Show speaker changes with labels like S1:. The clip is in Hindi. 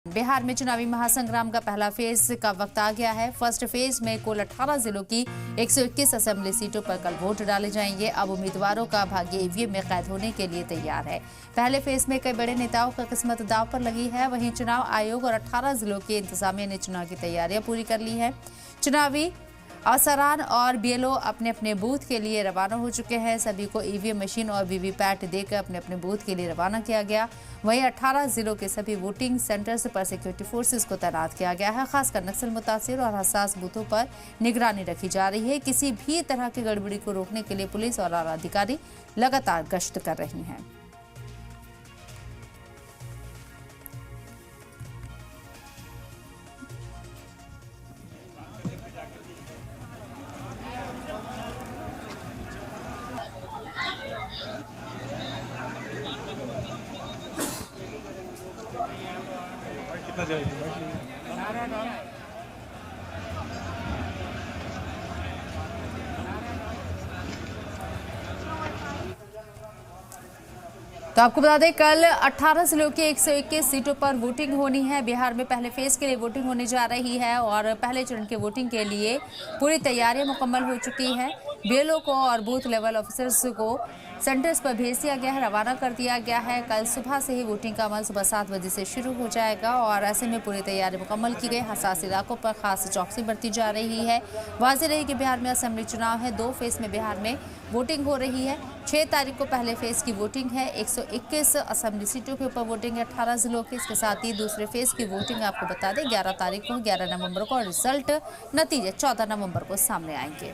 S1: बिहार में चुनावी महासंग्राम का पहला फेज का वक्त आ गया है। फर्स्ट फेज में कुल 18 जिलों की 121 असेंबली सीटों पर कल वोट डाले जाएंगे। अब उम्मीदवारों का भाग्य ईवीएम में कैद होने के लिए तैयार है। पहले फेज में कई बड़े नेताओं का किस्मत दांव पर लगी है। वहीं चुनाव आयोग और 18 जिलों की इंतजामिया ने चुनाव की तैयारियां पूरी कर ली है। चुनावी अफसरान और बीएलओ अपने अपने बूथ के लिए रवाना हो चुके हैं। सभी को ईवीएम मशीन और वीवीपैट देकर अपने अपने बूथ के लिए रवाना किया गया। वहीं 18 जिलों के सभी वोटिंग सेंटर्स पर सिक्योरिटी फोर्सेस को तैनात किया गया है। खासकर नक्सल मुतासिर और हसास बूथों पर निगरानी रखी जा रही है। किसी भी तरह की गड़बड़ी को रोकने के लिए पुलिस और आला अधिकारी लगातार गश्त कर रही हैं।
S2: कितना जाएगी?
S1: तो आपको बता दें, कल 18 जिलों की 121 सीटों पर वोटिंग होनी है। बिहार में पहले फेज के लिए वोटिंग होने जा रही है और पहले चरण के वोटिंग के लिए पूरी तैयारियां मुकम्मल हो चुकी है। बीएलओ को और बूथ लेवल ऑफिसर्स को सेंटर्स पर भेज दिया गया है, रवाना कर दिया गया है। कल सुबह से ही वोटिंग का अमल सुबह 7 बजे से शुरू हो जाएगा और ऐसे में पूरी तैयारी मुकम्मल की गई। हसास इलाकों पर खास चौकसी बरती जा रही है। वाज़ेह रही कि बिहार में असेंबली चुनाव है। 2 फेज में बिहार में वोटिंग हो रही है। 6 तारीख को पहले फेज की वोटिंग है। 121 असेंबली सीटों के ऊपर वोटिंग है 18 जिलों की। इसके साथ ही दूसरे फेज की वोटिंग आपको बता दें 11 तारीख को, 11 नवंबर को और रिजल्ट नतीजे 14 नवंबर को सामने आएंगे।